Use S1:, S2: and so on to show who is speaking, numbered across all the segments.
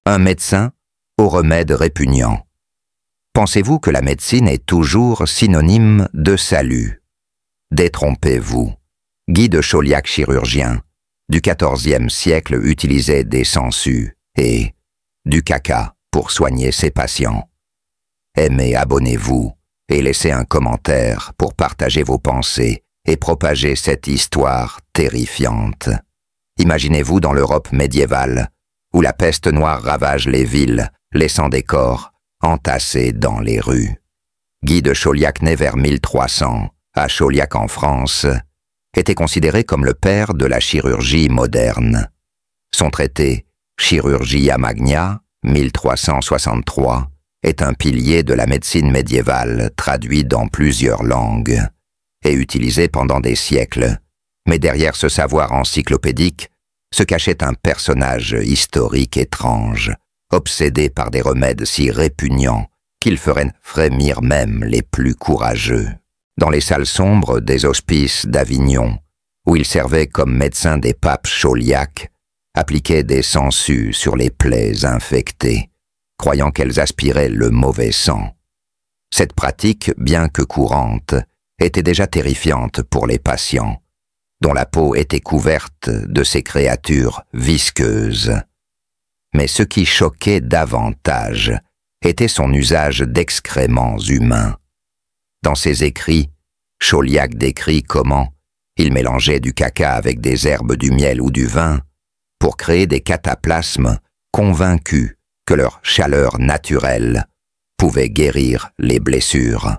S1: Un médecin aux remèdes répugnants. Pensez-vous que la médecine est toujours synonyme de salut? Détrompez-vous. Guy de Chauliac, chirurgien, du XIVe siècle, utilisait des sangsues et du caca pour soigner ses patients. Aimez, abonnez-vous et laissez un commentaire pour partager vos pensées et propager cette histoire terrifiante. Imaginez-vous dans l'Europe médiévale, où la peste noire ravage les villes, laissant des corps entassés dans les rues. Guy de Chauliac, né vers 1300, à Chauliac en France, était considéré comme le père de la chirurgie moderne. Son traité « Chirurgia Magna » 1363 est un pilier de la médecine médiévale traduit dans plusieurs langues et utilisé pendant des siècles. Mais derrière ce savoir encyclopédique se cachait un personnage historique étrange, obsédé par des remèdes si répugnants qu'il ferait frémir même les plus courageux. Dans les salles sombres des hospices d'Avignon, où il servait comme médecin des papes Chauliac, appliquait des sangsues sur les plaies infectées, croyant qu'elles aspiraient le mauvais sang. Cette pratique, bien que courante, était déjà terrifiante pour les patients, dont la peau était couverte de ces créatures visqueuses. Mais ce qui choquait davantage était son usage d'excréments humains. Dans ses écrits, Chauliac décrit comment il mélangeait du caca avec des herbes, du miel ou du vin pour créer des cataplasmes, convaincus que leur chaleur naturelle pouvait guérir les blessures.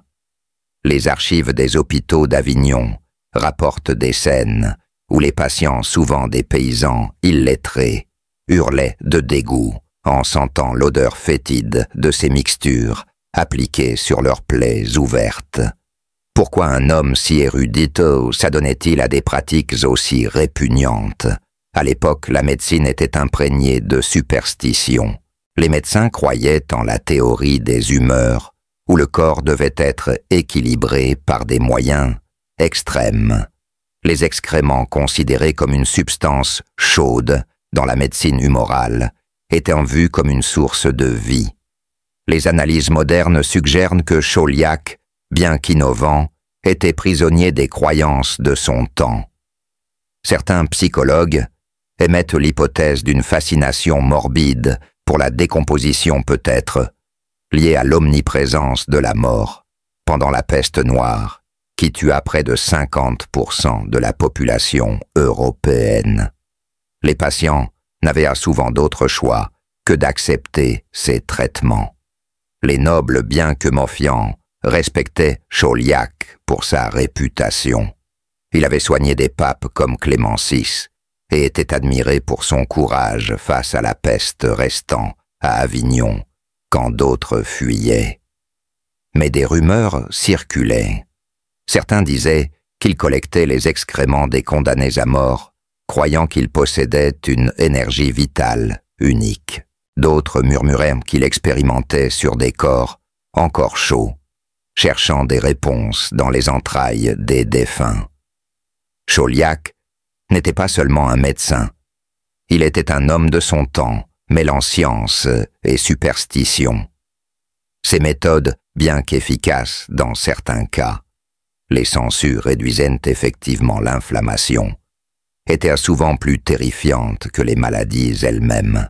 S1: Les archives des hôpitaux d'Avignon rapportent des scènes où les patients, souvent des paysans illettrés, hurlaient de dégoût en sentant l'odeur fétide de ces mixtures appliquées sur leurs plaies ouvertes. Pourquoi un homme si érudito s'adonnait-il à des pratiques aussi répugnantes? À l'époque, la médecine était imprégnée de superstitions. Les médecins croyaient en la théorie des humeurs, où le corps devait être équilibré par des moyens extrêmes. Les excréments, considérés comme une substance chaude dans la médecine humorale, étaient vus comme une source de vie. Les analyses modernes suggèrent que Chauliac, bien qu'innovant, était prisonnier des croyances de son temps. Certains psychologues émettent l'hypothèse d'une fascination morbide pour la décomposition, peut-être liée à l'omniprésence de la mort pendant la peste noire, qui tua près de 50% de la population européenne. Les patients n'avaient souvent d'autre choix que d'accepter ces traitements. Les nobles, bien que méfiants, respectaient Chauliac pour sa réputation. Il avait soigné des papes comme Clément VI et était admiré pour son courage face à la peste restant à Avignon quand d'autres fuyaient. Mais des rumeurs circulaient. Certains disaient qu'il collectait les excréments des condamnés à mort, croyant qu'il possédait une énergie vitale unique. D'autres murmuraient qu'il expérimentait sur des corps encore chauds, cherchant des réponses dans les entrailles des défunts. Chauliac n'était pas seulement un médecin. Il était un homme de son temps, mêlant science et superstition. Ses méthodes, bien qu'efficaces dans certains cas, les sangsues réduisant effectivement l'inflammation, étaient souvent plus terrifiantes que les maladies elles-mêmes.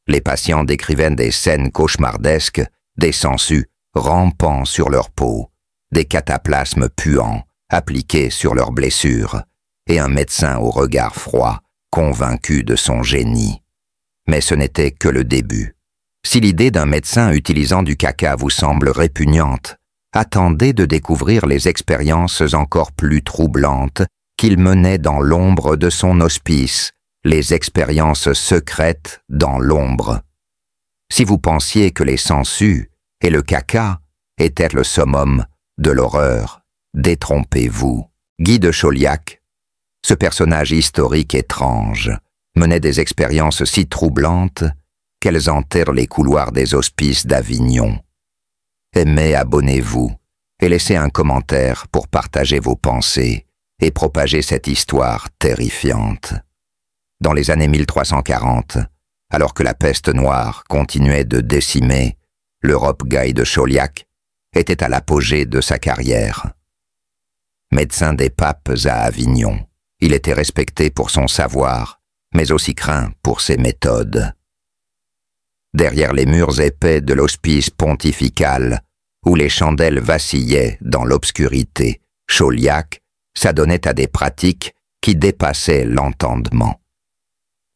S1: Les patients décrivaient des scènes cauchemardesques, des sangsues rampant sur leur peau, des cataplasmes puants appliqués sur leurs blessures, et un médecin au regard froid, convaincu de son génie. Mais ce n'était que le début. Si l'idée d'un médecin utilisant du caca vous semble répugnante, attendez de découvrir les expériences encore plus troublantes qu'il menait dans l'ombre de son hospice, les expériences secrètes dans l'ombre. Si vous pensiez que les sangsues et le caca étaient le summum de l'horreur, détrompez-vous. Guy de Chauliac, ce personnage historique étrange, menait des expériences si troublantes qu'elles hantèrent les couloirs des hospices d'Avignon. Aimez, abonnez-vous et laissez un commentaire pour partager vos pensées et propager cette histoire terrifiante. Dans les années 1340, alors que la peste noire continuait de décimer, l'Europe Guy de Chauliac était à l'apogée de sa carrière. Médecin des papes à Avignon, il était respecté pour son savoir, mais aussi craint pour ses méthodes. Derrière les murs épais de l'hospice pontifical, où les chandelles vacillaient dans l'obscurité, Chauliac s'adonnait à des pratiques qui dépassaient l'entendement.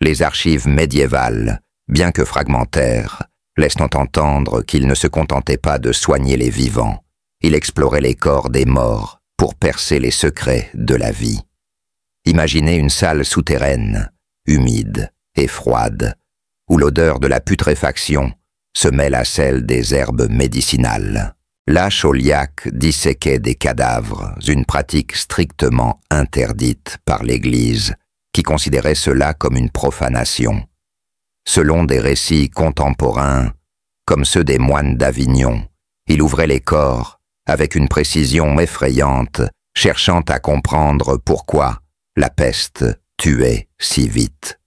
S1: Les archives médiévales, bien que fragmentaires, laissent entendre qu'il ne se contentait pas de soigner les vivants. Il explorait les corps des morts pour percer les secrets de la vie. Imaginez une salle souterraine, humide et froide, où l'odeur de la putréfaction se mêle à celle des herbes médicinales. Là, Chauliac disséquait des cadavres, une pratique strictement interdite par l'Église, qui considérait cela comme une profanation. Selon des récits contemporains, comme ceux des moines d'Avignon, il ouvrait les corps avec une précision effrayante, cherchant à comprendre pourquoi la peste tuait si vite.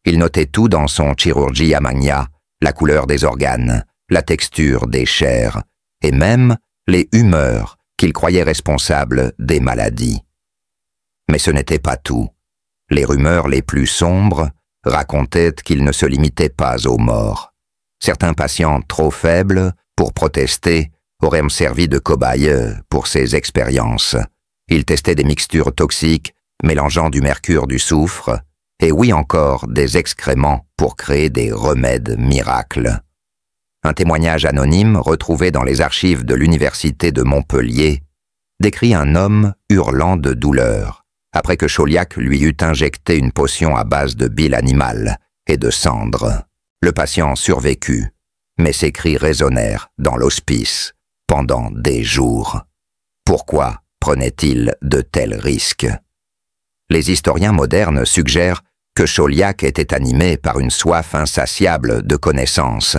S1: Il notait tout dans son Chirurgia Magna, la couleur des organes, la texture des chairs, et même les humeurs qu'il croyait responsables des maladies. Mais ce n'était pas tout. Les rumeurs les plus sombres racontaient qu'il ne se limitait pas aux morts. Certains patients trop faibles pour protester auraient servi de cobayes pour ses expériences. Il testait des mixtures toxiques mélangeant du mercure, du soufre, et oui encore des excréments pour créer des remèdes miracles. Un témoignage anonyme retrouvé dans les archives de l'université de Montpellier décrit un homme hurlant de douleur, après que Chauliac lui eut injecté une potion à base de bile animale et de cendres. Le patient survécut, mais ses cris résonnèrent dans l'hospice pendant des jours. Pourquoi prenait-il de tels risques? Les historiens modernes suggèrent que Chauliac était animé par une soif insatiable de connaissances.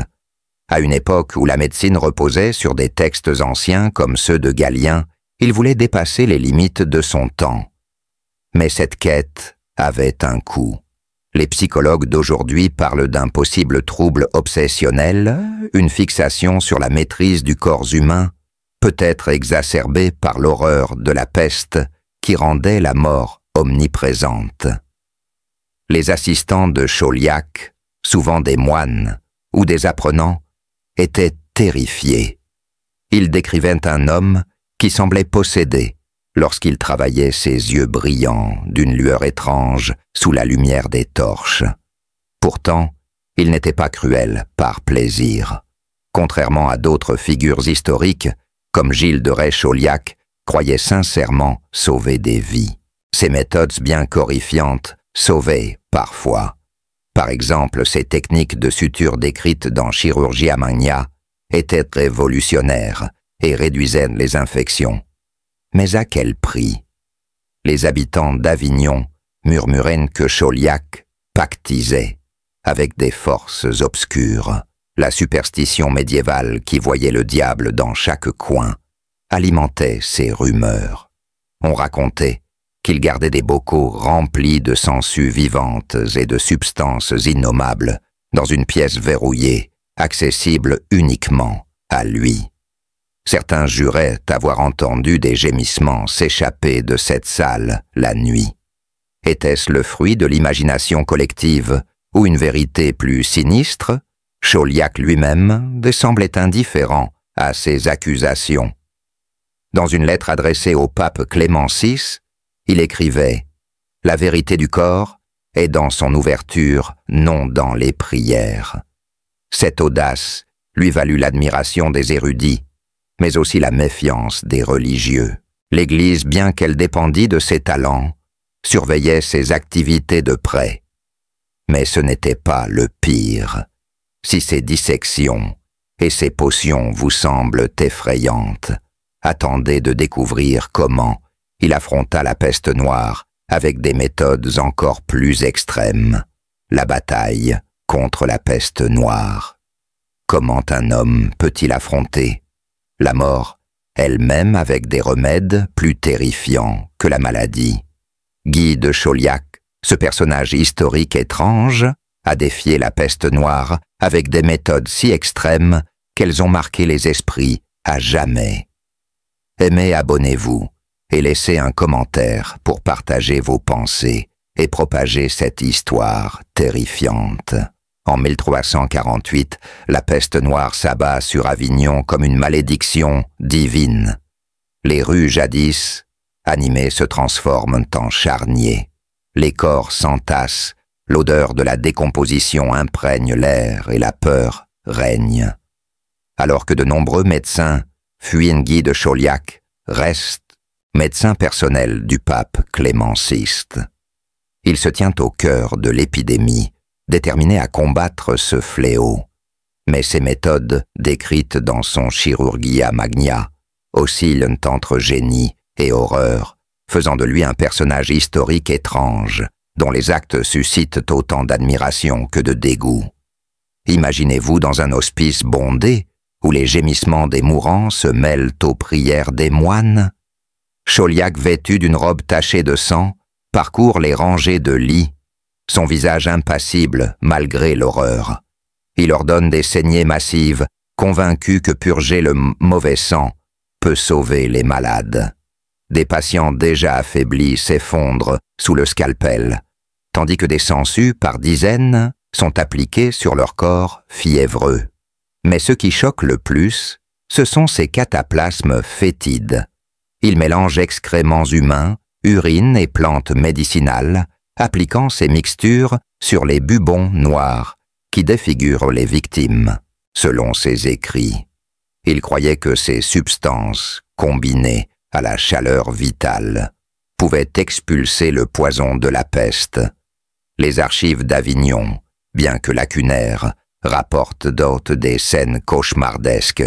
S1: À une époque où la médecine reposait sur des textes anciens comme ceux de Galien, il voulait dépasser les limites de son temps. Mais cette quête avait un coût. Les psychologues d'aujourd'hui parlent d'un possible trouble obsessionnel, une fixation sur la maîtrise du corps humain, peut-être exacerbée par l'horreur de la peste qui rendait la mort omniprésente. Les assistants de Chauliac, souvent des moines ou des apprenants, étaient terrifiés. Ils décrivaient un homme qui semblait possédé lorsqu'il travaillait ses yeux brillants d'une lueur étrange sous la lumière des torches. Pourtant, il n'était pas cruel par plaisir. Contrairement à d'autres figures historiques, comme Gilles de Rais-Chauliac, croyait sincèrement sauver des vies. Ses méthodes bien horrifiantes sauvaient parfois. Par exemple, ses techniques de suture décrites dans Chirurgia Magna étaient révolutionnaires et réduisaient les infections. Mais à quel prix? Les habitants d'Avignon murmuraient que Chauliac pactisait avec des forces obscures. La superstition médiévale qui voyait le diable dans chaque coin alimentait ces rumeurs. On racontait qu'il gardait des bocaux remplis de sangsues vivantes et de substances innommables dans une pièce verrouillée, accessible uniquement à lui. Certains juraient avoir entendu des gémissements s'échapper de cette salle la nuit. Était-ce le fruit de l'imagination collective ou une vérité plus sinistre? Chauliac lui-même semblait indifférent à ces accusations. Dans une lettre adressée au pape Clément VI, il écrivait « La vérité du corps est dans son ouverture, non dans les prières ». Cette audace lui valut l'admiration des érudits, mais aussi la méfiance des religieux. L'Église, bien qu'elle dépendît de ses talents, surveillait ses activités de près. Mais ce n'était pas le pire. Si ces dissections et ces potions vous semblent effrayantes, attendez de découvrir comment il affronta la peste noire avec des méthodes encore plus extrêmes. La bataille contre la peste noire. Comment un homme peut-il affronter la mort elle-même avec des remèdes plus terrifiants que la maladie? Guy de Chauliac, ce personnage historique étrange, à défier la peste noire avec des méthodes si extrêmes qu'elles ont marqué les esprits à jamais. Aimez, abonnez-vous et laissez un commentaire pour partager vos pensées et propager cette histoire terrifiante. En 1348, la peste noire s'abat sur Avignon comme une malédiction divine. Les rues jadis animées se transforment en charniers. Les corps s'entassent, l'odeur de la décomposition imprègne l'air et la peur règne. Alors que de nombreux médecins, Fuin-Guy de Chauliac reste médecin personnel du pape Clément VI. Il se tient au cœur de l'épidémie, déterminé à combattre ce fléau. Mais ses méthodes, décrites dans son Chirurgia Magna, oscillent entre génie et horreur, faisant de lui un personnage historique étrange, dont les actes suscitent autant d'admiration que de dégoût. Imaginez-vous dans un hospice bondé, où les gémissements des mourants se mêlent aux prières des moines. Chauliac, vêtu d'une robe tachée de sang, parcourt les rangées de lits, son visage impassible malgré l'horreur. Il ordonne des saignées massives, convaincu que purger le mauvais sang peut sauver les malades. Des patients déjà affaiblis s'effondrent sous le scalpel, tandis que des sangsues par dizaines sont appliqués sur leur corps fiévreux. Mais ce qui choque le plus, ce sont ces cataplasmes fétides. Ils mélangent excréments humains, urine et plantes médicinales, appliquant ces mixtures sur les bubons noirs qui défigurent les victimes, selon ses écrits. Il croyait que ces substances, combinées à la chaleur vitale, pouvaient expulser le poison de la peste. Les archives d'Avignon, bien que lacunaires, rapportent d'autres des scènes cauchemardesques.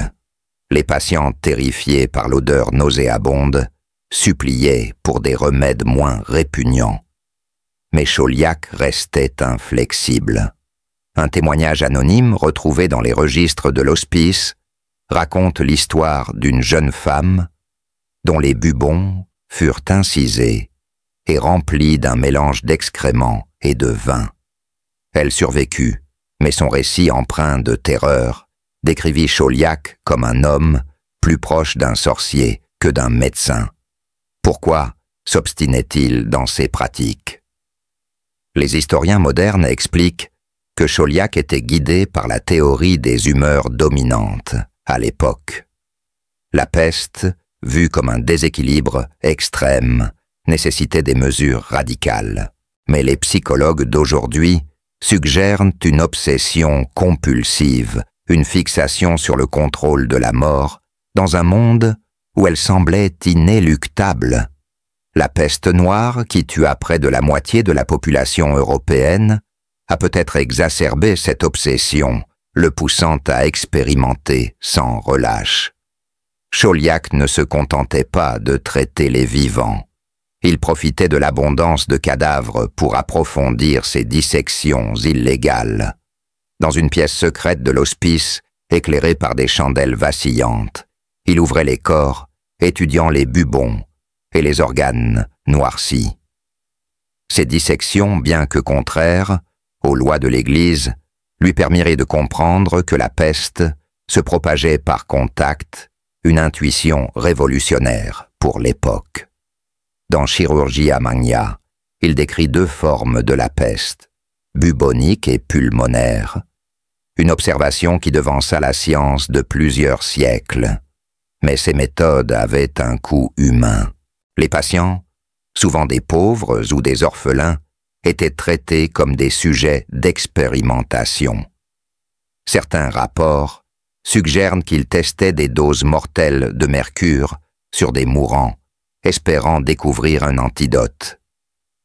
S1: Les patients terrifiés par l'odeur nauséabonde suppliaient pour des remèdes moins répugnants. Mais Chauliac restait inflexible. Un témoignage anonyme retrouvé dans les registres de l'hospice raconte l'histoire d'une jeune femme dont les bubons furent incisés et remplis d'un mélange d'excréments et de vin. Elle survécut, mais son récit empreint de terreur décrivit Chauliac comme un homme plus proche d'un sorcier que d'un médecin. Pourquoi s'obstinait-il dans ses pratiques? Les historiens modernes expliquent que Chauliac était guidé par la théorie des humeurs dominantes à l'époque. La peste, vue comme un déséquilibre extrême, nécessitait des mesures radicales. Mais les psychologues d'aujourd'hui suggèrent une obsession compulsive, une fixation sur le contrôle de la mort, dans un monde où elle semblait inéluctable. La peste noire, qui tua près de la moitié de la population européenne, a peut-être exacerbé cette obsession, le poussant à expérimenter sans relâche. Chauliac ne se contentait pas de traiter les vivants. Il profitait de l'abondance de cadavres pour approfondir ses dissections illégales. Dans une pièce secrète de l'hospice, éclairée par des chandelles vacillantes, il ouvrait les corps, étudiant les bubons et les organes noircis. Ces dissections, bien que contraires aux lois de l'Église, lui permirent de comprendre que la peste se propageait par contact, une intuition révolutionnaire pour l'époque. Dans Chirurgia Magna, il décrit deux formes de la peste, bubonique et pulmonaire, une observation qui devança la science de plusieurs siècles. Mais ces méthodes avaient un coût humain. Les patients, souvent des pauvres ou des orphelins, étaient traités comme des sujets d'expérimentation. Certains rapports suggèrent qu'ils testaient des doses mortelles de mercure sur des mourants, espérant découvrir un antidote.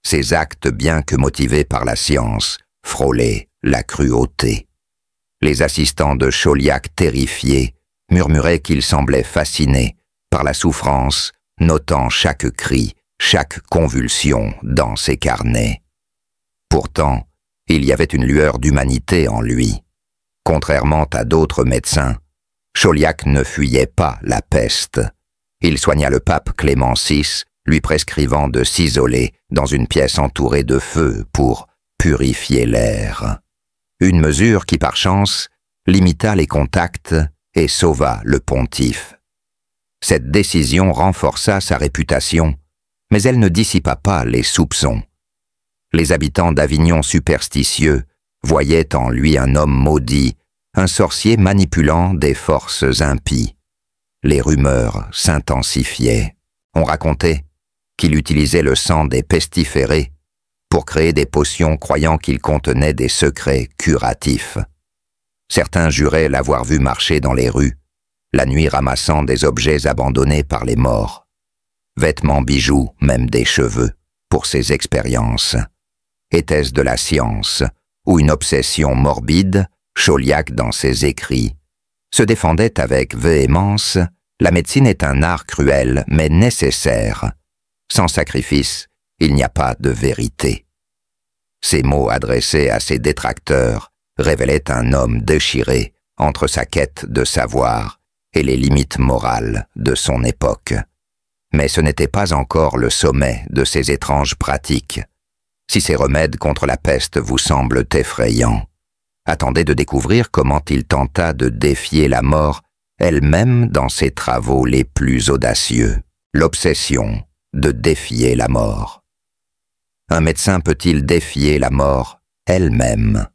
S1: Ces actes, bien que motivés par la science, frôlaient la cruauté. Les assistants de Chauliac terrifiés murmuraient qu'ils semblaient fascinés par la souffrance, notant chaque cri, chaque convulsion dans ses carnets. Pourtant, il y avait une lueur d'humanité en lui. Contrairement à d'autres médecins, Chauliac ne fuyait pas la peste. Il soigna le pape Clément VI, lui prescrivant de s'isoler dans une pièce entourée de feu pour purifier l'air. une mesure qui par chance limita les contacts et sauva le pontife. Cette décision renforça sa réputation, mais elle ne dissipa pas les soupçons. Les habitants d'Avignon superstitieux voyaient en lui un homme maudit, un sorcier manipulant des forces impies. Les rumeurs s'intensifiaient. On racontait qu'il utilisait le sang des pestiférés pour créer des potions croyant qu'ils contenaient des secrets curatifs. Certains juraient l'avoir vu marcher dans les rues, la nuit ramassant des objets abandonnés par les morts. Vêtements, bijoux, même des cheveux, pour ses expériences. Était-ce de la science ou une obsession morbide? Chauliac, dans ses écrits, se défendait avec véhémence: la médecine est un art cruel, mais nécessaire. Sans sacrifice, il n'y a pas de vérité. Ces mots adressés à ses détracteurs révélaient un homme déchiré entre sa quête de savoir et les limites morales de son époque. Mais ce n'était pas encore le sommet de ces étranges pratiques. Si ces remèdes contre la peste vous semblent effrayants, attendez de découvrir comment il tenta de défier la mort elle-même dans ses travaux les plus audacieux. L'obsession de défier la mort. Un médecin peut-il défier la mort elle-même?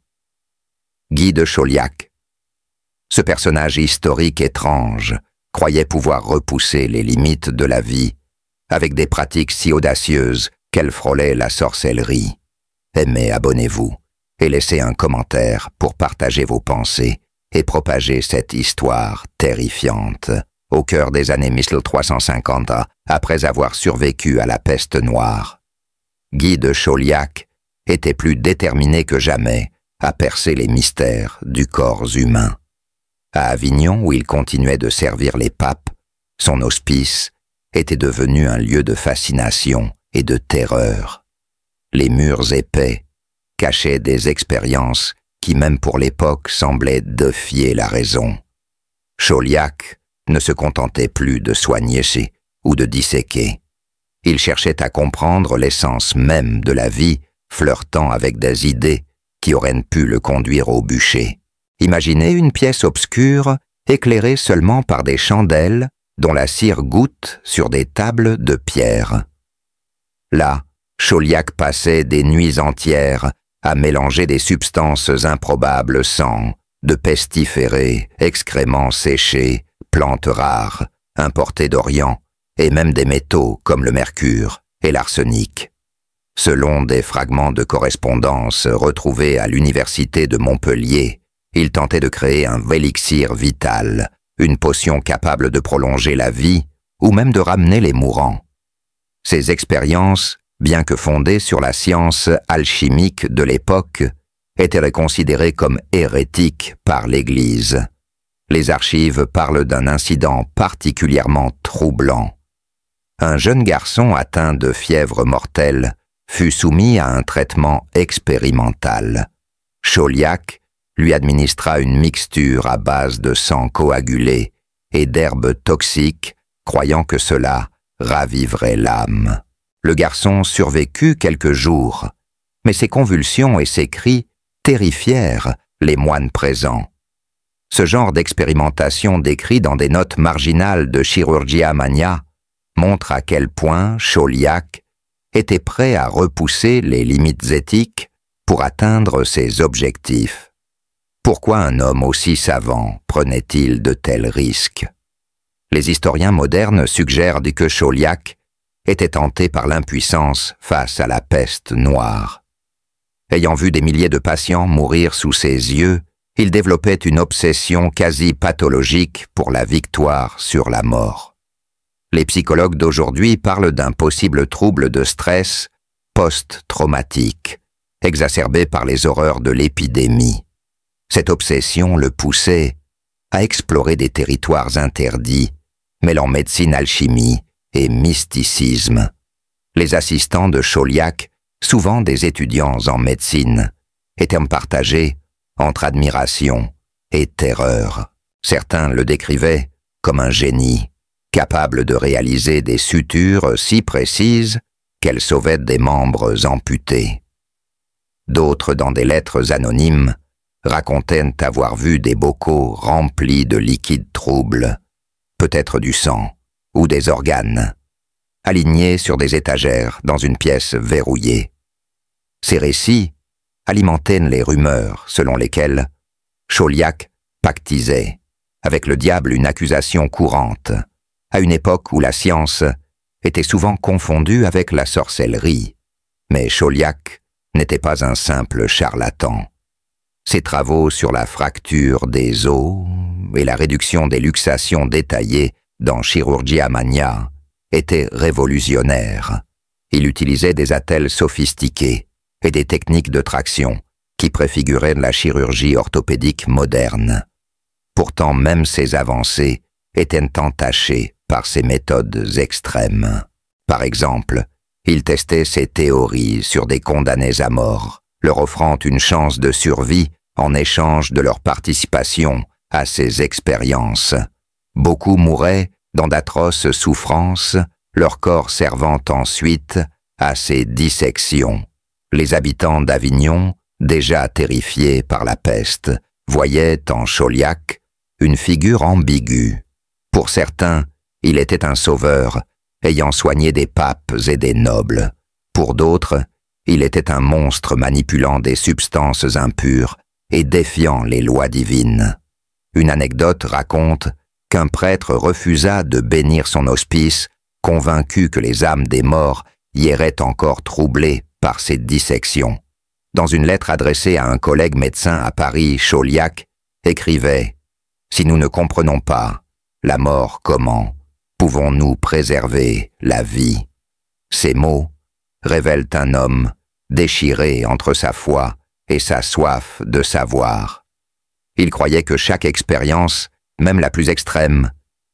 S1: Guy de Chauliac. Ce personnage historique étrange croyait pouvoir repousser les limites de la vie avec des pratiques si audacieuses qu'elles frôlaient la sorcellerie. Aimez, abonnez-vous et laissez un commentaire pour partager vos pensées et propager cette histoire terrifiante. Au cœur des années 1350, après avoir survécu à la peste noire, Guy de Chauliac était plus déterminé que jamais à percer les mystères du corps humain. À Avignon, où il continuait de servir les papes, son hospice était devenu un lieu de fascination et de terreur. Les murs épais cachaient des expériences qui, même pour l'époque, semblaient défier la raison. Chauliac ne se contentait plus de soigner ou de disséquer. Il cherchait à comprendre l'essence même de la vie, flirtant avec des idées qui auraient pu le conduire au bûcher. Imaginez une pièce obscure, éclairée seulement par des chandelles dont la cire goutte sur des tables de pierre. Là, Chauliac passait des nuits entières à mélanger des substances improbables: sang, de pestiférés, excréments séchés, plantes rares, importées d'Orient, et même des métaux comme le mercure et l'arsenic. Selon des fragments de correspondance retrouvés à l'université de Montpellier, il tentait de créer un élixir vital, une potion capable de prolonger la vie ou même de ramener les mourants. Ces expériences, bien que fondées sur la science alchimique de l'époque, étaient considérées comme hérétiques par l'Église. Les archives parlent d'un incident particulièrement troublant. Un jeune garçon atteint de fièvre mortelle fut soumis à un traitement expérimental. Chauliac lui administra une mixture à base de sang coagulé et d'herbes toxiques, croyant que cela raviverait l'âme. Le garçon survécut quelques jours, mais ses convulsions et ses cris terrifièrent les moines présents. Ce genre d'expérimentation décrit dans des notes marginales de Chirurgia Magna montre à quel point Chauliac était prêt à repousser les limites éthiques pour atteindre ses objectifs. Pourquoi un homme aussi savant prenait-il de tels risques? Les historiens modernes suggèrent que Chauliac était tenté par l'impuissance face à la peste noire. Ayant vu des milliers de patients mourir sous ses yeux, il développait une obsession quasi pathologique pour la victoire sur la mort. Les psychologues d'aujourd'hui parlent d'un possible trouble de stress post-traumatique, exacerbé par les horreurs de l'épidémie. Cette obsession le poussait à explorer des territoires interdits, mêlant médecine, alchimie et mysticisme. Les assistants de Chauliac, souvent des étudiants en médecine, étaient partagés entre admiration et terreur. Certains le décrivaient comme un génie, capable de réaliser des sutures si précises qu'elles sauvaient des membres amputés. D'autres, dans des lettres anonymes, racontaient avoir vu des bocaux remplis de liquide trouble, peut-être du sang ou des organes, alignés sur des étagères dans une pièce verrouillée. Ces récits alimentaient les rumeurs selon lesquelles Chauliac pactisait avec le diable, une accusation courante, à une époque où la science était souvent confondue avec la sorcellerie. Mais Chauliac n'était pas un simple charlatan. Ses travaux sur la fracture des os et la réduction des luxations détaillées dans Chirurgia Magna étaient révolutionnaires. Il utilisait des attelles sophistiqués et des techniques de traction qui préfiguraient la chirurgie orthopédique moderne. Pourtant, même ces avancées étaient entachées par ses méthodes extrêmes. Par exemple, il testait ses théories sur des condamnés à mort, leur offrant une chance de survie en échange de leur participation à ses expériences. Beaucoup mouraient dans d'atroces souffrances, leur corps servant ensuite à ses dissections. Les habitants d'Avignon, déjà terrifiés par la peste, voyaient en Chauliac une figure ambiguë. Pour certains, il était un sauveur, ayant soigné des papes et des nobles. Pour d'autres, il était un monstre manipulant des substances impures et défiant les lois divines. Une anecdote raconte qu'un prêtre refusa de bénir son hospice, convaincu que les âmes des morts y erraient encore troublées par ces dissections. Dans une lettre adressée à un collègue médecin à Paris, Chauliac écrivait « Si nous ne comprenons pas la mort, comment pouvons-nous préserver la vie ?» Ces mots révèlent un homme déchiré entre sa foi et sa soif de savoir. Il croyait que chaque expérience, même la plus extrême,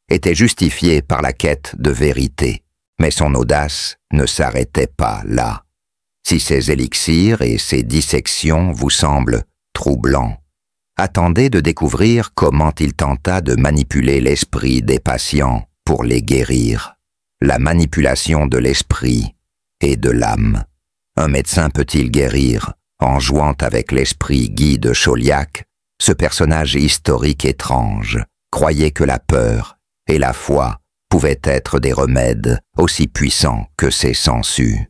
S1: était justifiée par la quête de vérité. Mais son audace ne s'arrêtait pas là. Si ces élixirs et ces dissections vous semblent troublants, attendez de découvrir comment il tenta de manipuler l'esprit des patients pour les guérir. La manipulation de l'esprit et de l'âme. Un médecin peut-il guérir en jouant avec l'esprit Guy de Chauliac? Ce personnage historique étrange croyait que la peur et la foi pouvaient être des remèdes aussi puissants que ses sangsues.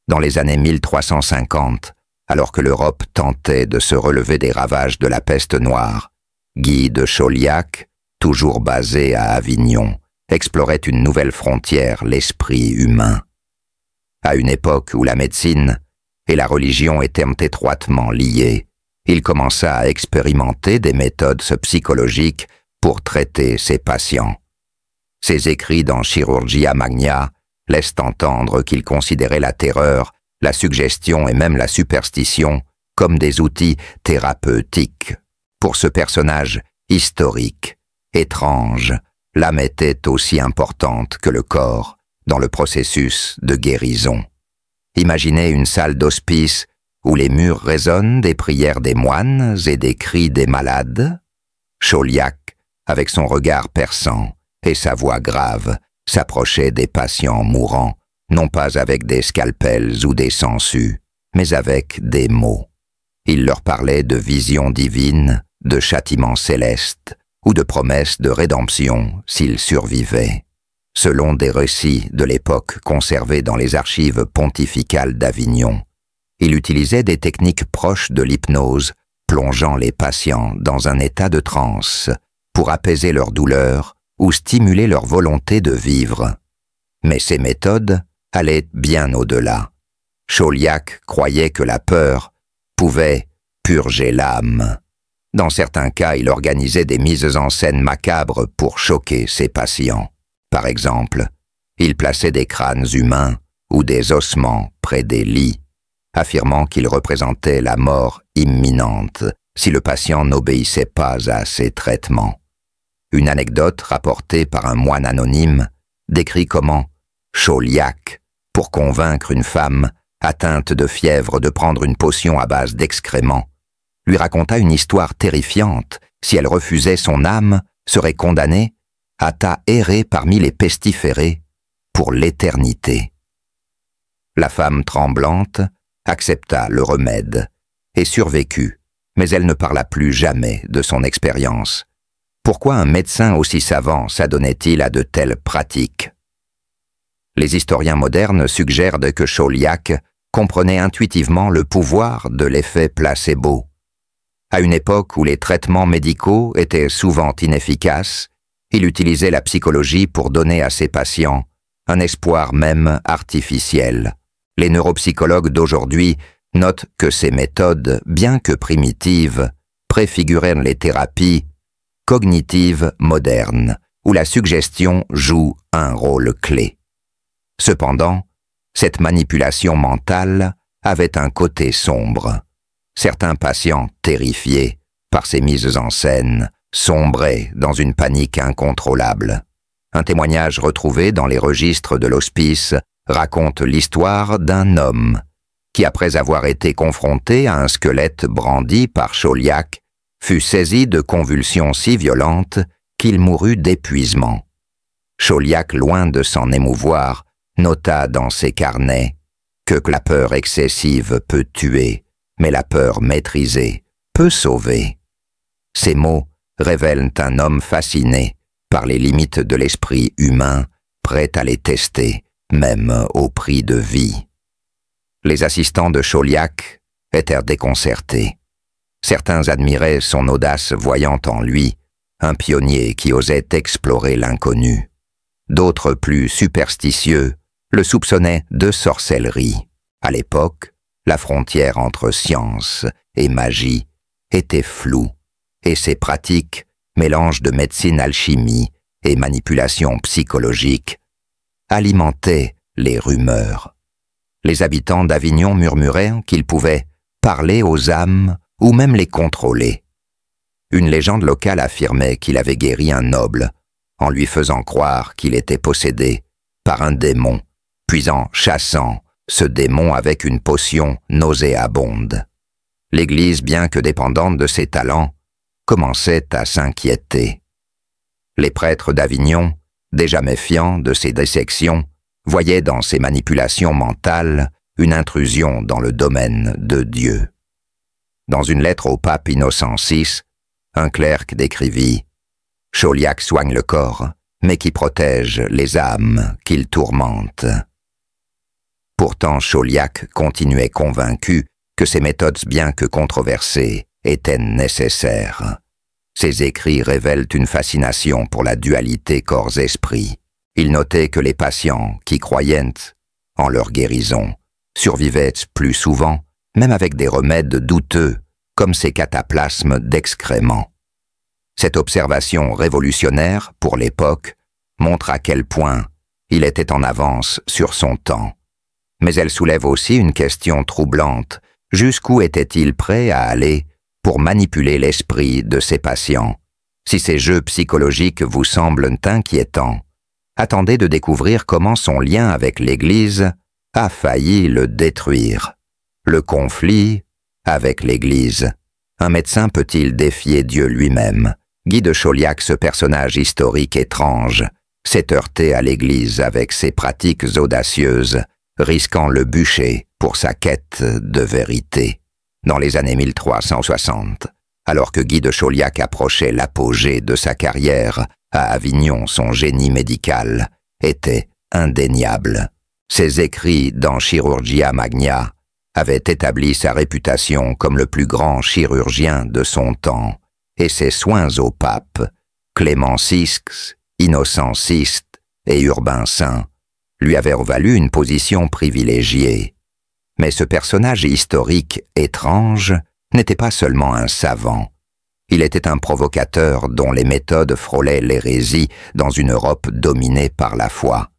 S1: Dans les années 1350, alors que l'Europe tentait de se relever des ravages de la peste noire, Guy de Chauliac, toujours basé à Avignon, explorait une nouvelle frontière, l'esprit humain. À une époque où la médecine et la religion étaient étroitement liées, il commença à expérimenter des méthodes psychologiques pour traiter ses patients. Ses écrits dans Chirurgia Magna laissent entendre qu'il considérait la terreur, la suggestion et même la superstition comme des outils thérapeutiques. Pour ce personnage historique, étrange, l'âme était aussi importante que le corps dans le processus de guérison. Imaginez une salle d'hospice où les murs résonnent des prières des moines et des cris des malades. Chauliac, avec son regard perçant et sa voix grave, s'approchait des patients mourants, non pas avec des scalpels ou des sangsues, mais avec des mots. Il leur parlait de visions divines, de châtiments célestes ou de promesses de rédemption s'ils survivaient. Selon des récits de l'époque conservés dans les archives pontificales d'Avignon, il utilisait des techniques proches de l'hypnose, plongeant les patients dans un état de transe pour apaiser leur douleur ou stimuler leur volonté de vivre. Mais ces méthodes allaient bien au-delà. Chauliac croyait que la peur pouvait purger l'âme. Dans certains cas, il organisait des mises en scène macabres pour choquer ses patients. Par exemple, il plaçait des crânes humains ou des ossements près des lits, affirmant qu'ils représentaient la mort imminente si le patient n'obéissait pas à ses traitements. Une anecdote rapportée par un moine anonyme décrit comment Chauliac, pour convaincre une femme atteinte de fièvre de prendre une potion à base d'excréments, lui raconta une histoire terrifiante. Si elle refusait, son âme serait condamnée à errer parmi les pestiférés pour l'éternité. La femme tremblante accepta le remède et survécut mais elle ne parla plus jamais de son expérience. Pourquoi un médecin aussi savant s'adonnait-il à de telles pratiques? Les historiens modernes suggèrent que Chauliac comprenait intuitivement le pouvoir de l'effet placebo. À une époque où les traitements médicaux étaient souvent inefficaces, il utilisait la psychologie pour donner à ses patients un espoir même artificiel. Les neuropsychologues d'aujourd'hui notent que ces méthodes, bien que primitives, préfiguraient les thérapies cognitives modernes, où la suggestion joue un rôle clé. Cependant, cette manipulation mentale avait un côté sombre. Certains patients, terrifiés par ces mises en scène, sombraient dans une panique incontrôlable. Un témoignage retrouvé dans les registres de l'hospice raconte l'histoire d'un homme qui, après avoir été confronté à un squelette brandi par Chauliac, fut saisi de convulsions si violentes qu'il mourut d'épuisement. Chauliac, loin de s'en émouvoir, nota dans ses carnets que la peur excessive peut tuer, mais la peur maîtrisée peut sauver. Ces mots révèlent un homme fasciné par les limites de l'esprit humain, prêt à les tester, même au prix de vie. Les assistants de Chauliac étaient déconcertés. Certains admiraient son audace, voyant en lui un pionnier qui osait explorer l'inconnu. D'autres, plus superstitieux, le soupçonnaient de sorcellerie. À l'époque, la frontière entre science et magie était floue, et ces pratiques, mélange de médecine-alchimie et manipulation psychologique, alimentaient les rumeurs. Les habitants d'Avignon murmuraient qu'il pouvait parler aux âmes ou même les contrôler. Une légende locale affirmait qu'il avait guéri un noble en lui faisant croire qu'il était possédé par un démon, puis en chassant ce démon avec une potion nauséabonde. L'Église, bien que dépendante de ses talents, commençait à s'inquiéter. Les prêtres d'Avignon, déjà méfiants de ses dissections, voyaient dans ces manipulations mentales une intrusion dans le domaine de Dieu. Dans une lettre au pape Innocent VI, un clerc décrivit « Chauliac soigne le corps, mais qui protège les âmes qu'il tourmente ». Pourtant, Chauliac continuait convaincu que ces méthodes, bien que controversées, étaient nécessaires. Ses écrits révèlent une fascination pour la dualité corps-esprit. Il notait que les patients qui croyaient en leur guérison survivaient plus souvent, même avec des remèdes douteux, comme ces cataplasmes d'excréments. Cette observation révolutionnaire, pour l'époque, montre à quel point il était en avance sur son temps. Mais elle soulève aussi une question troublante. Jusqu'où était-il prêt à aller pour manipuler l'esprit de ses patients? Si ces jeux psychologiques vous semblent inquiétants, attendez de découvrir comment son lien avec l'Église a failli le détruire. Le conflit avec l'Église. Un médecin peut-il défier Dieu lui-même? Guy de Chauliac, ce personnage historique étrange, s'est heurté à l'Église avec ses pratiques audacieuses, risquant le bûcher pour sa quête de vérité. Dans les années 1360, alors que Guy de Chauliac approchait l'apogée de sa carrière, à Avignon, son génie médical était indéniable. Ses écrits dans Chirurgia Magna avaient établi sa réputation comme le plus grand chirurgien de son temps, et ses soins au pape, Clément VI, Innocent VI et Urbain V, lui avaient valu une position privilégiée. Mais ce personnage historique étrange n'était pas seulement un savant. Il était un provocateur dont les méthodes frôlaient l'hérésie dans une Europe dominée par la foi.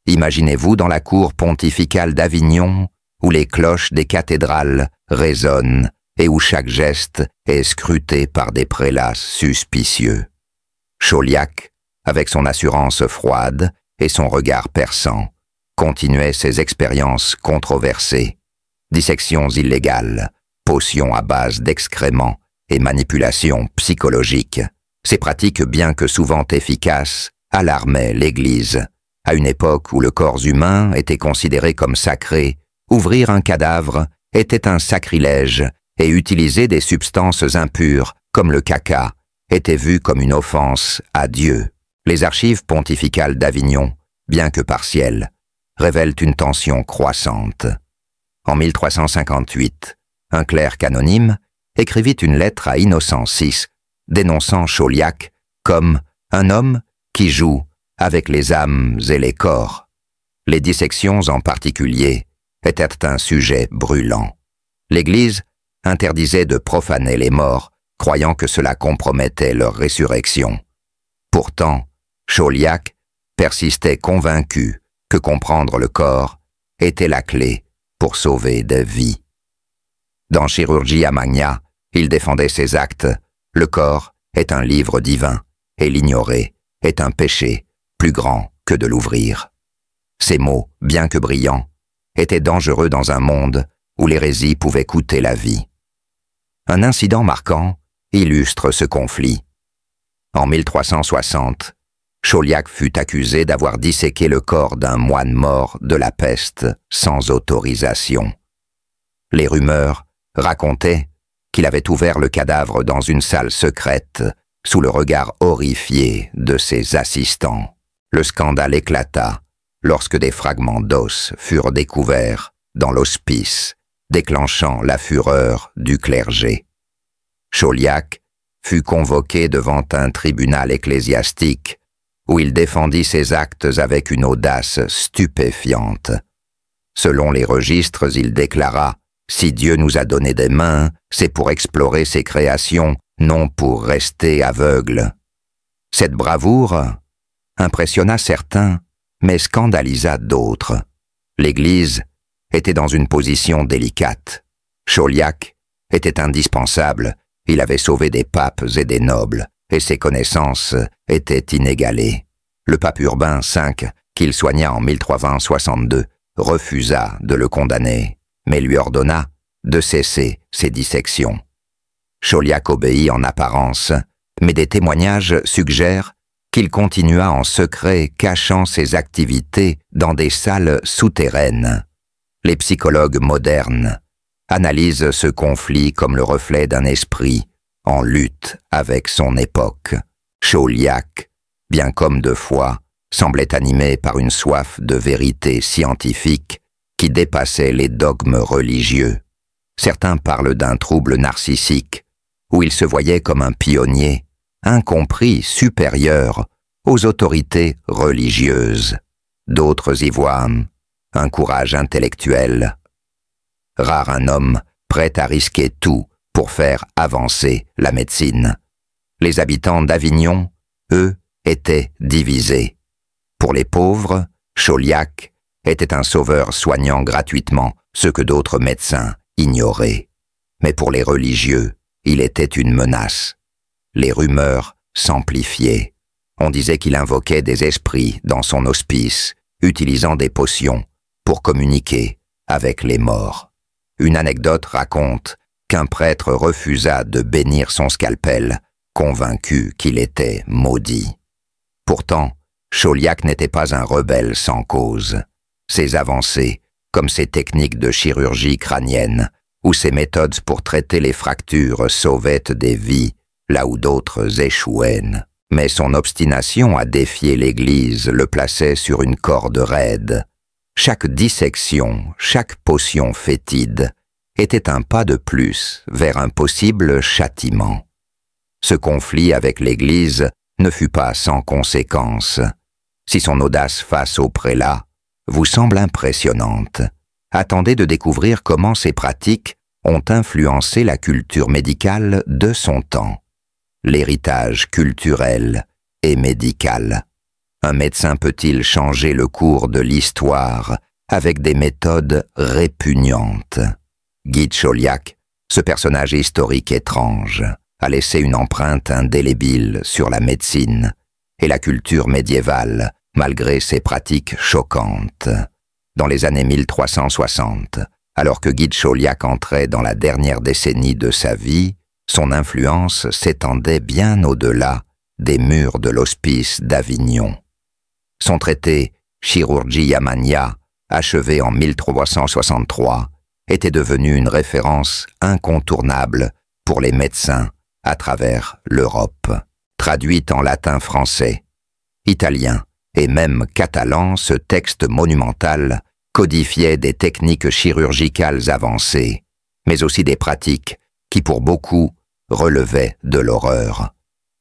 S1: Imaginez-vous dans la cour pontificale d'Avignon, où les cloches des cathédrales résonnent et où chaque geste est scruté par des prélats suspicieux. Chauliac, avec son assurance froide et son regard perçant, continuait ses expériences controversées, dissections illégales, potions à base d'excréments et manipulations psychologiques. Ces pratiques, bien que souvent efficaces, alarmaient l'Église. À une époque où le corps humain était considéré comme sacré, ouvrir un cadavre était un sacrilège et utiliser des substances impures, comme le caca, était vu comme une offense à Dieu. Les archives pontificales d'Avignon, bien que partielles, révèlent une tension croissante. En 1358, un clerc anonyme écrivit une lettre à Innocent VI, dénonçant Chauliac comme un homme qui joue avec les âmes et les corps. Les dissections en particulier étaient un sujet brûlant. l'Église interdisait de profaner les morts, croyant que cela compromettait leur résurrection. Pourtant, Chauliac persistait convaincu que comprendre le corps était la clé pour sauver des vies. Dans Chirurgia Magna, il défendait ses actes. Le corps est un livre divin, et l'ignorer est un péché plus grand que de l'ouvrir. Ces mots, bien que brillants, étaient dangereux dans un monde où l'hérésie pouvait coûter la vie. Un incident marquant illustre ce conflit. En 1360, Chauliac fut accusé d'avoir disséqué le corps d'un moine mort de la peste sans autorisation. Les rumeurs racontaient qu'il avait ouvert le cadavre dans une salle secrète sous le regard horrifié de ses assistants. Le scandale éclata lorsque des fragments d'os furent découverts dans l'hospice, déclenchant la fureur du clergé. Chauliac fut convoqué devant un tribunal ecclésiastique où il défendit ses actes avec une audace stupéfiante. Selon les registres, il déclara « Si Dieu nous a donné des mains, c'est pour explorer ses créations, non pour rester aveugle. » Cette bravoure impressionna certains, mais scandalisa d'autres. L'Église était dans une position délicate. Chauliac était indispensable, il avait sauvé des papes et des nobles, et ses connaissances étaient inégalées. Le pape Urbain V, qu'il soigna en 1362, refusa de le condamner, mais lui ordonna de cesser ses dissections. Chauliac obéit en apparence, mais des témoignages suggèrent qu'il continua en secret, cachant ses activités dans des salles souterraines. Les psychologues modernes analysent ce conflit comme le reflet d'un esprit en lutte avec son époque. Chauliac, bien qu'homme de foi, semblait animé par une soif de vérité scientifique qui dépassait les dogmes religieux. Certains parlent d'un trouble narcissique, où il se voyait comme un pionnier, incompris, supérieur aux autorités religieuses. D'autres y voient un courage intellectuel. Rare un homme prêt à risquer tout pour faire avancer la médecine. Les habitants d'Avignon, eux, étaient divisés. Pour les pauvres, Chauliac était un sauveur soignant gratuitement ce que d'autres médecins ignoraient. Mais pour les religieux, il était une menace. Les rumeurs s'amplifiaient. On disait qu'il invoquait des esprits dans son hospice, utilisant des potions pour communiquer avec les morts. Une anecdote raconte qu'un prêtre refusa de bénir son scalpel, convaincu qu'il était maudit. Pourtant, Chauliac n'était pas un rebelle sans cause. Ses avancées, comme ses techniques de chirurgie crânienne, ou ses méthodes pour traiter les fractures sauvaient des vies, là où d'autres échouaient. Mais son obstination à défier l'Église le plaçait sur une corde raide. Chaque dissection, chaque potion fétide était un pas de plus vers un possible châtiment. Ce conflit avec l'Église ne fut pas sans conséquences. Si son audace face au prélat vous semble impressionnante, attendez de découvrir comment ces pratiques ont influencé la culture médicale de son temps. L'héritage culturel et médical. Un médecin peut-il changer le cours de l'histoire avec des méthodes répugnantes? Guy de Chauliac, ce personnage historique étrange, a laissé une empreinte indélébile sur la médecine et la culture médiévale, malgré ses pratiques choquantes. Dans les années 1360, alors que Guy de Chauliac entrait dans la dernière décennie de sa vie, son influence s'étendait bien au-delà des murs de l'hospice d'Avignon. Son traité Chirurgia Magna, achevé en 1363, était devenu une référence incontournable pour les médecins à travers l'Europe. Traduite en latin français, italien et même catalan, ce texte monumental codifiait des techniques chirurgicales avancées, mais aussi des pratiques qui pour beaucoup relevaient de l'horreur.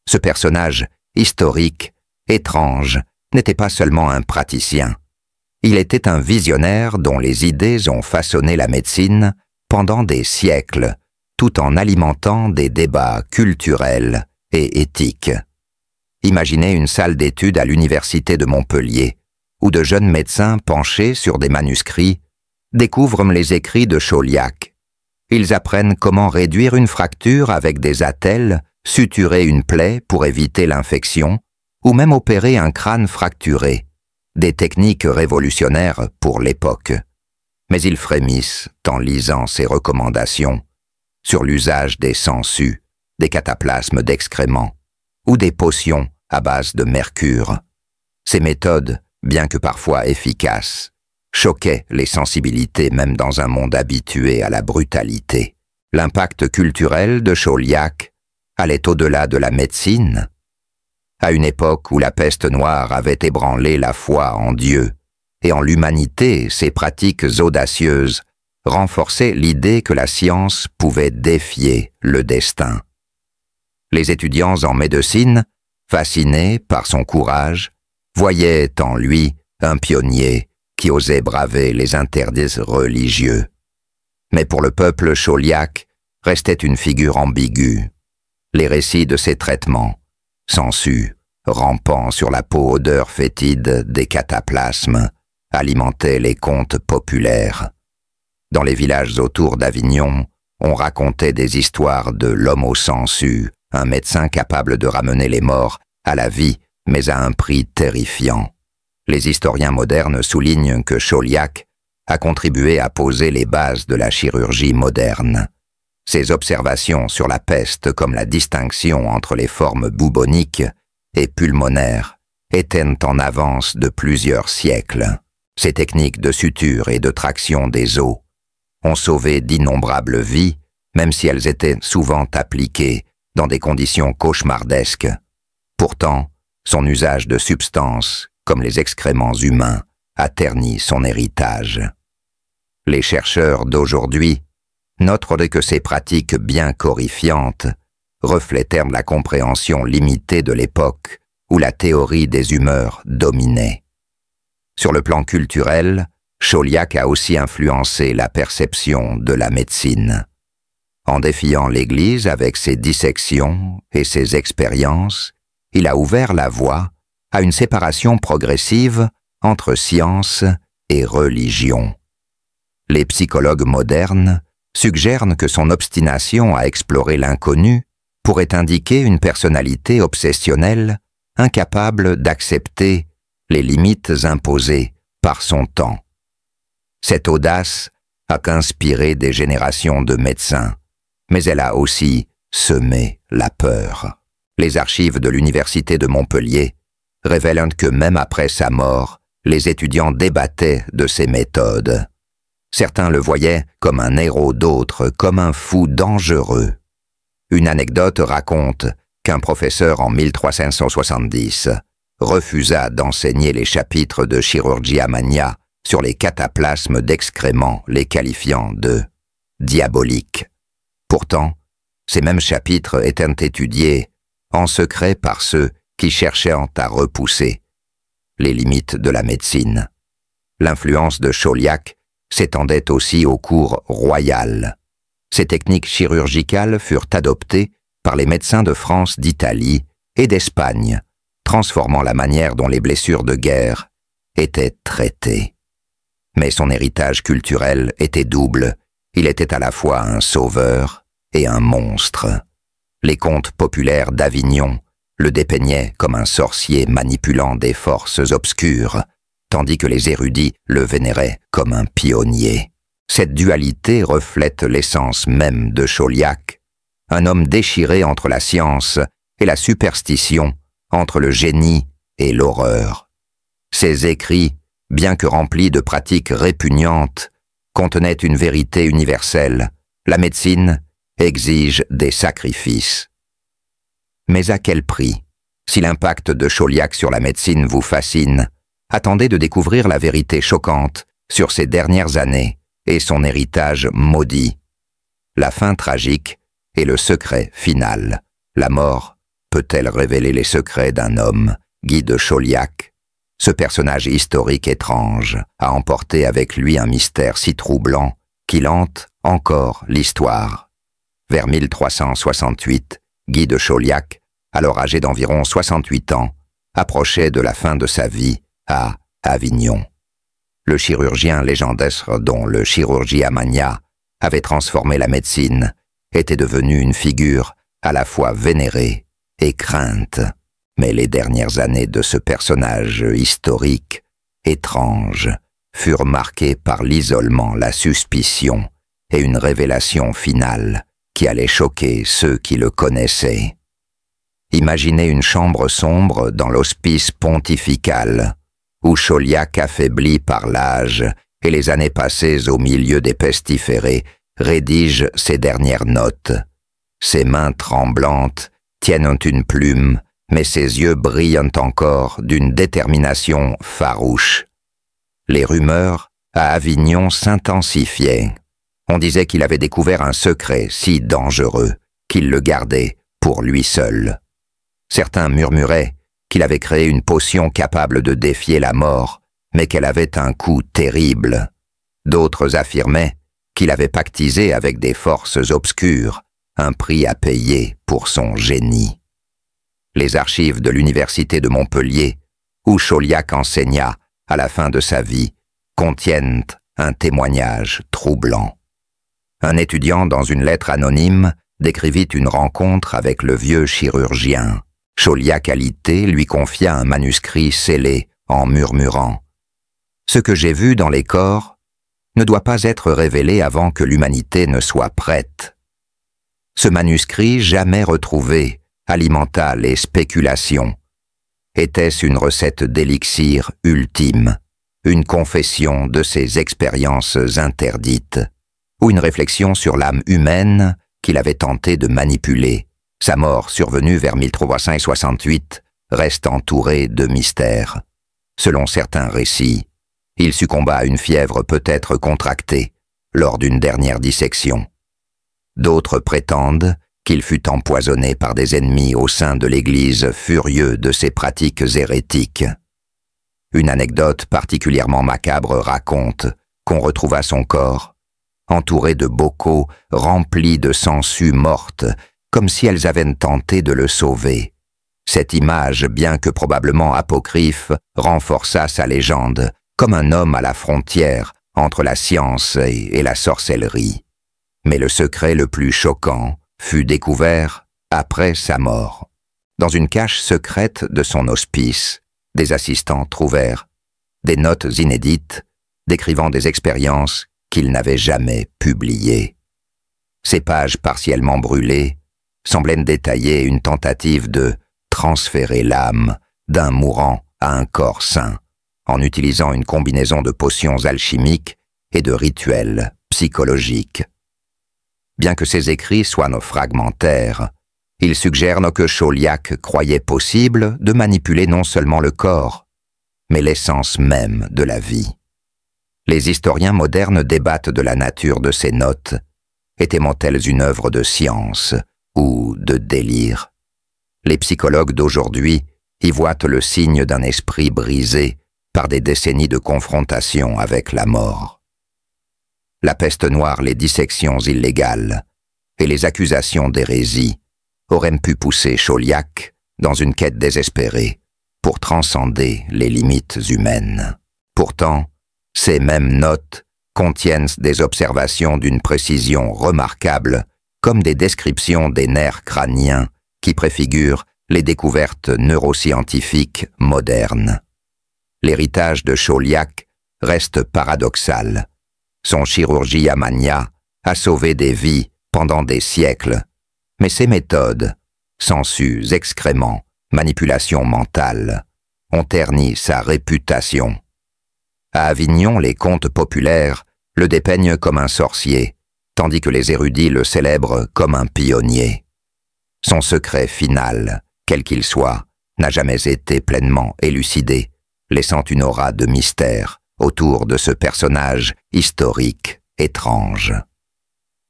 S1: Ce personnage historique, étrange, n'était pas seulement un praticien. Il était un visionnaire dont les idées ont façonné la médecine pendant des siècles, tout en alimentant des débats culturels et éthiques. Imaginez une salle d'études à l'université de Montpellier, où de jeunes médecins penchés sur des manuscrits découvrent les écrits de Chauliac. Ils apprennent comment réduire une fracture avec des attelles, suturer une plaie pour éviter l'infection, ou même opérer un crâne fracturé, des techniques révolutionnaires pour l'époque. Mais ils frémissent en lisant ces recommandations sur l'usage des sangsues, des cataplasmes d'excréments ou des potions à base de mercure. Ces méthodes, bien que parfois efficaces, choquaient les sensibilités même dans un monde habitué à la brutalité. L'impact culturel de Chauliac allait au-delà de la médecine. À une époque où la peste noire avait ébranlé la foi en Dieu et en l'humanité, ces pratiques audacieuses renforçaient l'idée que la science pouvait défier le destin. Les étudiants en médecine, fascinés par son courage, voyaient en lui un pionnier qui osait braver les interdits religieux. Mais pour le peuple, Chauliac restait une figure ambiguë. Les récits de ses traitements, sangsues, rampant sur la peau odeur fétide des cataplasmes, alimentaient les contes populaires. Dans les villages autour d'Avignon, on racontait des histoires de l'homme aux sangsues, un médecin capable de ramener les morts à la vie, mais à un prix terrifiant. Les historiens modernes soulignent que Chauliac a contribué à poser les bases de la chirurgie moderne. Ses observations sur la peste, comme la distinction entre les formes buboniques et pulmonaires, étaient en avance de plusieurs siècles. Ces techniques de suture et de traction des os ont sauvé d'innombrables vies, même si elles étaient souvent appliquées dans des conditions cauchemardesques. Pourtant, son usage de substances, comme les excréments humains, a terni son héritage. Les chercheurs d'aujourd'hui notent que ces pratiques bien horrifiantes reflétèrent la compréhension limitée de l'époque où la théorie des humeurs dominait. Sur le plan culturel, Chauliac a aussi influencé la perception de la médecine. En défiant l'Église avec ses dissections et ses expériences, il a ouvert la voie à une séparation progressive entre science et religion. Les psychologues modernes suggèrent que son obstination à explorer l'inconnu pourrait indiquer une personnalité obsessionnelle incapable d'accepter les limites imposées par son temps. Cette audace a inspiré des générations de médecins, mais elle a aussi semé la peur. Les archives de l'université de Montpellier révèlent que même après sa mort, les étudiants débattaient de ses méthodes. Certains le voyaient comme un héros, d'autres comme un fou dangereux. Une anecdote raconte qu'un professeur en 1370 refusa d'enseigner les chapitres de Chirurgia Magna sur les cataplasmes d'excréments, les qualifiant de « diaboliques ». Pourtant, ces mêmes chapitres étaient étudiés en secret par ceux qui cherchaient à repousser les limites de la médecine. L'influence de Chauliac s'étendait aussi aux cours royales. Ces techniques chirurgicales furent adoptées par les médecins de France, d'Italie et d'Espagne, transformant la manière dont les blessures de guerre étaient traitées. Mais son héritage culturel était double. Il était à la fois un sauveur et un monstre. Les contes populaires d'Avignon le dépeignaient comme un sorcier manipulant des forces obscures, tandis que les érudits le vénéraient comme un pionnier. Cette dualité reflète l'essence même de Chauliac, un homme déchiré entre la science et la superstition, entre le génie et l'horreur. Ses écrits, bien que remplis de pratiques répugnantes, contenait une vérité universelle. La médecine exige des sacrifices. Mais à quel prix? Si l'impact de Chauliac sur la médecine vous fascine, attendez de découvrir la vérité choquante sur ses dernières années et son héritage maudit. La fin tragique et le secret final. La mort peut-elle révéler les secrets d'un homme, Guy de Chauliac? Ce personnage historique étrange a emporté avec lui un mystère si troublant qu'il hante encore l'histoire. Vers 1368, Guy de Chauliac, alors âgé d'environ 68 ans, approchait de la fin de sa vie à Avignon. Le chirurgien légendaire dont le Chirurgia Magna avait transformé la médecine était devenu une figure à la fois vénérée et crainte. Mais les dernières années de ce personnage historique, étrange, furent marquées par l'isolement, la suspicion et une révélation finale qui allait choquer ceux qui le connaissaient. Imaginez une chambre sombre dans l'hospice pontifical, où Chauliac, affaibli par l'âge et les années passées au milieu des pestiférés, rédige ses dernières notes. Ses mains tremblantes tiennent une plume, mais ses yeux brillent encore d'une détermination farouche. Les rumeurs à Avignon s'intensifiaient. On disait qu'il avait découvert un secret si dangereux qu'il le gardait pour lui seul. Certains murmuraient qu'il avait créé une potion capable de défier la mort, mais qu'elle avait un coût terrible. D'autres affirmaient qu'il avait pactisé avec des forces obscures, un prix à payer pour son génie. Les archives de l'université de Montpellier, où Chauliac enseigna à la fin de sa vie, contiennent un témoignage troublant. Un étudiant, dans une lettre anonyme, décrivit une rencontre avec le vieux chirurgien. Chauliac alité lui confia un manuscrit scellé en murmurant « Ce que j'ai vu dans les corps ne doit pas être révélé avant que l'humanité ne soit prête. » Ce manuscrit, jamais retrouvé, alimenta les spéculations. Était-ce une recette d'élixir ultime, une confession de ses expériences interdites, ou une réflexion sur l'âme humaine qu'il avait tenté de manipuler? Sa mort, survenue vers 1368, reste entourée de mystères. Selon certains récits, il succomba à une fièvre peut-être contractée lors d'une dernière dissection. D'autres prétendent qu'il fut empoisonné par des ennemis au sein de l'Église furieux de ses pratiques hérétiques. Une anecdote particulièrement macabre raconte qu'on retrouva son corps entouré de bocaux remplis de sangsues mortes, comme si elles avaient tenté de le sauver. Cette image, bien que probablement apocryphe, renforça sa légende, comme un homme à la frontière entre la science et la sorcellerie. Mais le secret le plus choquant fut découvert après sa mort. Dans une cache secrète de son hospice, des assistants trouvèrent des notes inédites décrivant des expériences qu'il n'avait jamais publiées. Ces pages partiellement brûlées semblaient détailler une tentative de transférer l'âme d'un mourant à un corps sain, en utilisant une combinaison de potions alchimiques et de rituels psychologiques. Bien que ces écrits soient fragmentaires, ils suggèrent que Chauliac croyait possible de manipuler non seulement le corps, mais l'essence même de la vie. Les historiens modernes débattent de la nature de ces notes. Étaient-elles une œuvre de science ou de délire? Les psychologues d'aujourd'hui y voient le signe d'un esprit brisé par des décennies de confrontation avec la mort. La peste noire, les dissections illégales et les accusations d'hérésie auraient pu pousser Chauliac dans une quête désespérée pour transcender les limites humaines. Pourtant, ces mêmes notes contiennent des observations d'une précision remarquable, comme des descriptions des nerfs crâniens qui préfigurent les découvertes neuroscientifiques modernes. L'héritage de Chauliac reste paradoxal. Son Chirurgia Magna a sauvé des vies pendant des siècles, mais ses méthodes, sangsues, excréments, manipulation mentale, ont terni sa réputation. À Avignon, les contes populaires le dépeignent comme un sorcier, tandis que les érudits le célèbrent comme un pionnier. Son secret final, quel qu'il soit, n'a jamais été pleinement élucidé, laissant une aura de mystère autour de ce personnage historique étrange.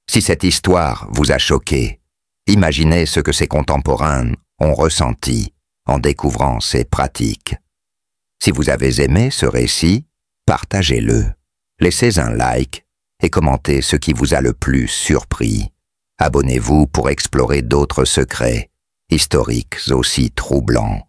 S1: Si cette histoire vous a choqué, imaginez ce que ses contemporains ont ressenti en découvrant ces pratiques. Si vous avez aimé ce récit, partagez-le, laissez un like et commentez ce qui vous a le plus surpris. Abonnez-vous pour explorer d'autres secrets historiques aussi troublants.